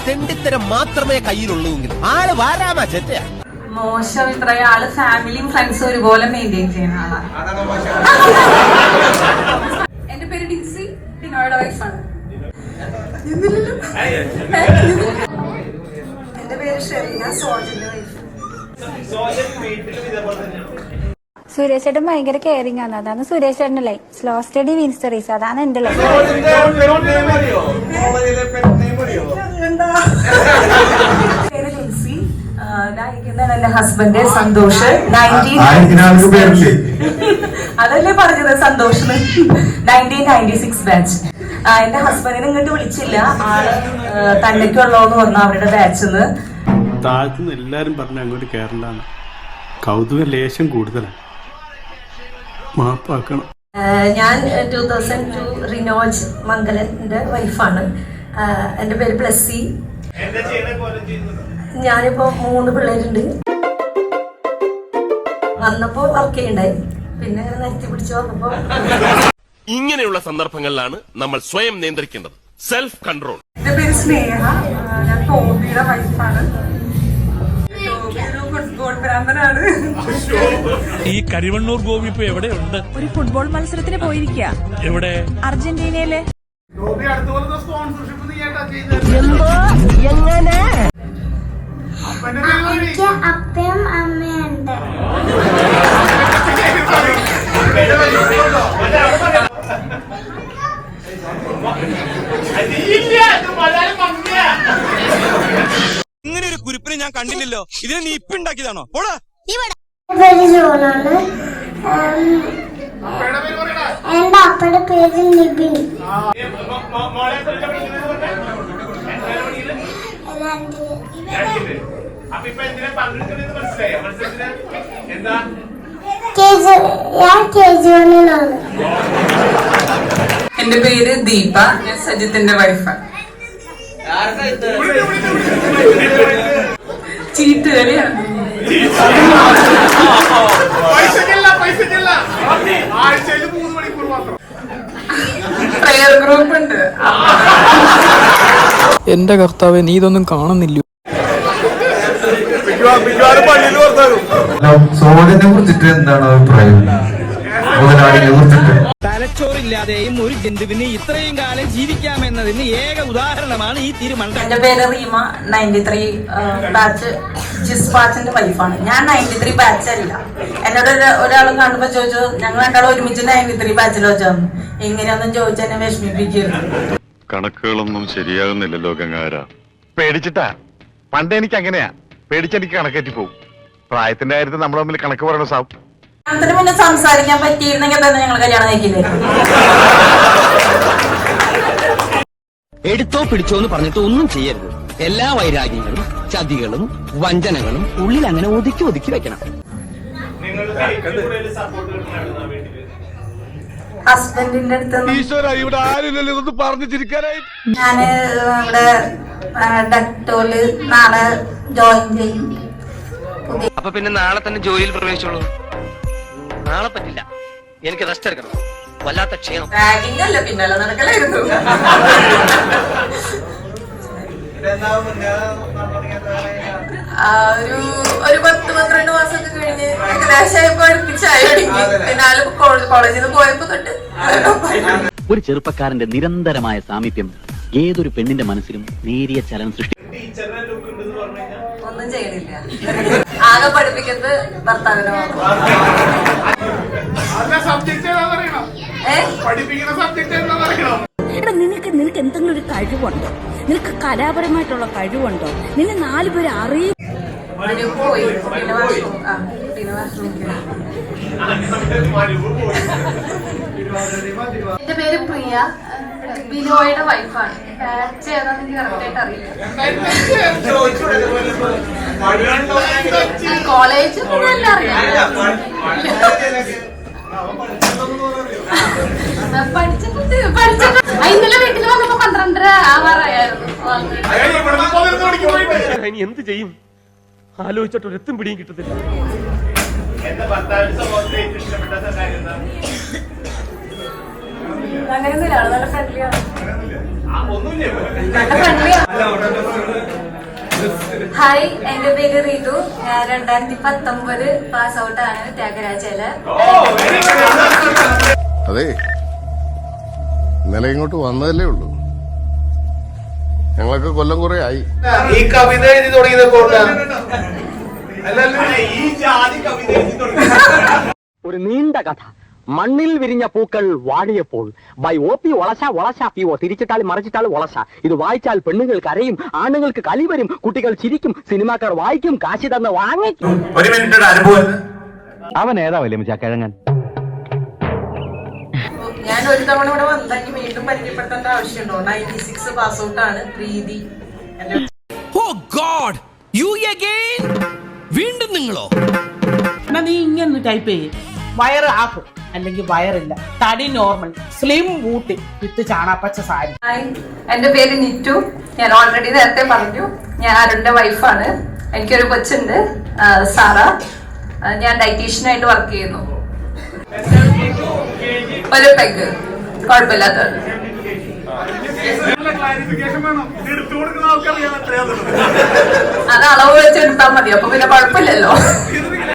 തെണ്ടിത്തരം മാത്രമേ കയ്യിലുള്ളൂങ്കിൽ ആള് വാരാമാ ചെറ്റ മോശം ഇത്രയും ആള് ഫാമിലിയും ഫ്രണ്ട്സും ഒരുപോലെ മെയിൻറ്റെയിൻ ചെയ്യുന്ന ആളാണ്. എന്റെ പേര് ഡിൻസി, ഡിനോയുടെ വൈഫാണ്. എന്റെ പേര് ഷെറീന, സോജന്റെ വൈഫ്. സുരേഷ് ചേട്ടൻ ഭയങ്കര കെയറിംഗ് ആണ്. അതാണ് സുരേഷ് ചേട്ടൻ്റെ line. Slow study wins the race. അതാണ് എന്റെ ലൈൻ. പേര് ലിൻസി. എന്റെ ഹസ്ബൻഡ് സന്തോഷ്. അതല്ലേ പറഞ്ഞത്, സന്തോഷ് 1996 ബാച്ച്. എന്റെ ഹസ്ബൻഡിനെ ഇങ്ങോട്ട് വിളിച്ചില്ല, ആള് തന്നേക്കുള്ളോന്ന് പറഞ്ഞു അവരുടെ ബാച്ചിന്ന്. താഴ്ത്തുനിന്ന് എല്ലാരും പറഞ്ഞ അങ്ങോട്ട് കയറണ്ടാണ്. കൗതുക ലേശം കൂടുതലാണ്, മാപ്പാക്കണം. ഞാൻ 2002 റിനോജ് മംഗലന്റെ വൈഫാണ്. എന്റെ പേര് പ്ലസ്സി. ഞാനിപ്പോ 3 പിള്ളേരുണ്ട്. വന്നപ്പോ വർക്ക് ചെയ്യണ്ടായി, പിന്നെ നിർത്തി പിടിച്ചു വന്നപ്പോ. ഇങ്ങനെയുള്ള സന്ദർഭങ്ങളിലാണ് നമ്മൾ സ്വയം നിയന്ത്രിക്കേണ്ടത്. Self control. എന്റെ പേര് സ്നേഹ, ഞാൻ ടോബിയുടെ വൈഫാണ്. ഫുട്ബോൾ ഭ്രാന്തനാണ്. ഈ കരിവണ്ണൂർ ഗോപി ഇപ്പൊ എവിടെയുണ്ട്? ഒരു ഫുട്ബോൾ മത്സരത്തിന് പോയിരിക്കുക. എവിടെ? അർജന്റീനയിലെ. എനിക്ക് അപ്പയും അമ്മയുണ്ട്. ഇങ്ങനെ ഒരു കുരിപ്പിനെ ഞാൻ കണ്ടില്ലല്ലോ. ഇതിനെ നീ ഇപ്പൊ ഉണ്ടാക്കിയതാണോ? എന്റെ അപ്പയുടെ പേര് നിബിൻ. ഞാൻ KG1-ലാണ്. എന്റെ പേര് ദീപ, ഞാൻ സജിത്തിന്റെ വൈഫാണ്. ചീട്ടുകളിയാണ്. പ്രയർ ഗ്രൂപ്പ് ഉണ്ട്. എന്റെ കർത്താവേ, നീ ഇതൊന്നും കാണുന്നില്ല. സോജനെ കുറിച്ചിട്ട് എന്താണ് അഭിപ്രായം? മുതലാളിയെ കുറിച്ചിട്ട് തലച്ചോറില്ലാതെയും ഒരു ജന്തുവിന് ഇത്രയും കാലം ജീവിക്കാമെന്നതിന് ഏക ഉദാഹരണമാണ് ഈ തീരുമാനം. എന്റെ പേര് റീമ, 93 ബാച്ച് ജിസ് ബാച്ചിന്റെ വൈഫാണ്. ഞാൻ 93 ബാച്ച് അല്ല. എന്നോട് ഒരാളും കാണുമ്പോ ചോദിച്ചു, ഞങ്ങൾ രണ്ടാളും ഒരുമിച്ച് 93 ബാച്ചിൽ വെച്ചാന്ന്. എങ്ങനെയൊന്നും ചോദിച്ചാൽ എന്നെ വിഷമിപ്പിക്കരുത്. കണക്കുകളൊന്നും ശരിയാകുന്നില്ലല്ലോ ഗംഗാര. പേടിച്ചിട്ടാ. പണ്ട് എനിക്ക് അങ്ങനെയാ, പേടിച്ചെനിക്ക് കണക്കേറ്റി പോകും. പ്രായത്തിന്റെ കാര്യത്തിൽ നമ്മൾ തമ്മിൽ കണക്ക് പറയണ സാബ്. അതിന് മുന്നേ സംസാരിക്കാൻ പറ്റിയിരുന്നെങ്കിൽ തന്നെ ഞങ്ങൾ കല്യാണം കഴിക്കില്ലേ. എടുത്തോ പിടിച്ചോ എന്ന് പറഞ്ഞിട്ട് ഒന്നും ചെയ്യരുത്. എല്ലാ വൈരാഗ്യങ്ങളും ചതികളും വഞ്ചനകളും ഉള്ളിൽ അങ്ങനെ ഒതുക്കി ഒതുക്കി വെക്കണം. ഹസ്ബൻഡിന്റെ അടുത്ത് ഇവിടെ ആരില്ലല്ലോ ഇതൊന്ന് പറഞ്ഞു ചിരിക്കാനായി. ഞാന് ഇവിടെ ഡക്ടോല് നാളെ ജോയിൻ ചെയ്യും. അപ്പൊ പിന്നെ നാളെ തന്നെ ജോലിയിൽ പ്രവേശിച്ചോളൂ. നാളെ പറ്റില്ല, എനിക്ക് റെസ്റ്റ് എടുക്കണം. വല്ലാത്ത ക്ഷീണം. റാഗിംഗ് അല്ല, പിന്നല്ല നടക്കലായിരുന്നു. ഒരു 10-12 മാസമൊക്കെ കഴിഞ്ഞ് ഏകദേശം അടുപ്പിച്ചായി തുടങ്ങി. പിന്നെ കോളേജിൽ നിന്ന് പോയപ്പോ തൊട്ട്. ഒരു ചെറുപ്പക്കാരന്റെ നിരന്തരമായ സാമീപ്യം ഏതൊരു പെണ്ണിന്റെ മനസ്സിലും നേരിയ ചലനം സൃഷ്ടിക്കും. ഒന്നും ചെയ്യണില്ല, ആകെ പഠിപ്പിക്കുന്നത് ഭർത്താവിനെ മാത്രം. എടാ, നിനക്ക് എന്തെങ്കിലും ഒരു കഴിവുണ്ടോ? നിനക്ക് കലാപരമായിട്ടുള്ള കഴിവുണ്ടോ? നിന്നെ 4 പേര് അറിയും. പോയി പിന്നെ വാഷ്റൂം. എന്റെ പേര് പ്രിയ, ബിനോയുടെ വൈഫാണ്. ബാച്ച് ഏതാന്ന് എനിക്ക് കറക്റ്റായിട്ട് അറിയില്ല. കോളേജ് എല്ലാം അറിയാം. ഇന്നലെ വീട്ടിൽ വന്നപ്പോ 12:30 ആവാറായിരുന്നു. ഇനി എന്ത് ചെയ്യും? ആലോചിച്ചിട്ട് ഒരെത്തും പിടിയും കിട്ടത്തില്ല. എന്റെ ഭർത്താവിന്റെ സ്വഭാവത്തിൽ ഏറ്റവും ഇഷ്ടപ്പെട്ട കാര്യം എന്താ? അങ്ങനെയൊന്നുമില്ല, ആള് നല്ല ഫ്രണ്ട്ലിയാണ്. നല്ല ഫ്രണ്ട്ലിയാണ്. ഹായ്, എന്റെ പേര് റീതു. ഞാൻ 2019 പാസ് ഔട്ട് ആണ് ത്യാഗരാജയില്. അതെ, ഇന്നലെ ഇങ്ങോട്ട് വന്നതല്ലേ ഉള്ളൂ. ഞങ്ങളൊക്കെ കൊല്ലം കുറെ ആയി. ഈ കവിത എഴുതി തുടങ്ങിയത് ഒരു നീണ്ട കഥ. മണ്ണിൽ വിരിഞ്ഞ പൂക്കൾ വാടിയപ്പോൾ ബൈ OP ഒളശ PO തിരിച്ചിട്ടാൽ മറിച്ചിട്ടാൽ ഒളശ. ഇത് വായിച്ചാൽ പെണ്ണുങ്ങൾ കരയും, ആണുങ്ങൾക്ക് കലി വരും, കുട്ടികൾ ചിരിക്കും, സിനിമാക്കാർ വായിക്കും, കാശി തന്ന് വാങ്ങിക്കും. ഒരു മിനിറ്റ് അനുഭവം. അവൻ ഏതാ വലിയ കിഴങ്ങൻ? ഞാൻ ഒരു തവണ ഇവിടെ വന്നെങ്കിൽ വീണ്ടും പരിചയപ്പെടുത്തേണ്ട ആവശ്യമുണ്ടോ? 96 പാസ് ഔട്ട് ആണ് പ്രീതി. വീണ്ടും നിങ്ങളോ? നീ ഇങ്ങനെ ടൈപ്പ് ചെയ്യും, വയറ് ആക്കും അല്ലെങ്കിൽ വയറില്ല, തടി നോർമൽ, സ്ലിം ബൂട്ടി വിത്ത് ചാണാപ്പച്ച സാരി. ഹായ്, എന്റെ പേര് നിറ്റു. ഞാൻ ഓൾറെഡി നേരത്തെ പറഞ്ഞു, ഞാൻ അരുണിന്റെ വൈഫാണ്. എനിക്കൊരു കൊച്ചുണ്ട്, സാറ. ഞാൻ ഡയറ്റീഷ്യനായിട്ട് വർക്ക് ചെയ്യുന്നു. ഒരു പെഗ്, കുഴപ്പമില്ലാത്ത. അത് അളവ് വെച്ചെടുത്താൽ മതി, അപ്പൊ പിന്നെ കുഴപ്പമില്ലല്ലോ.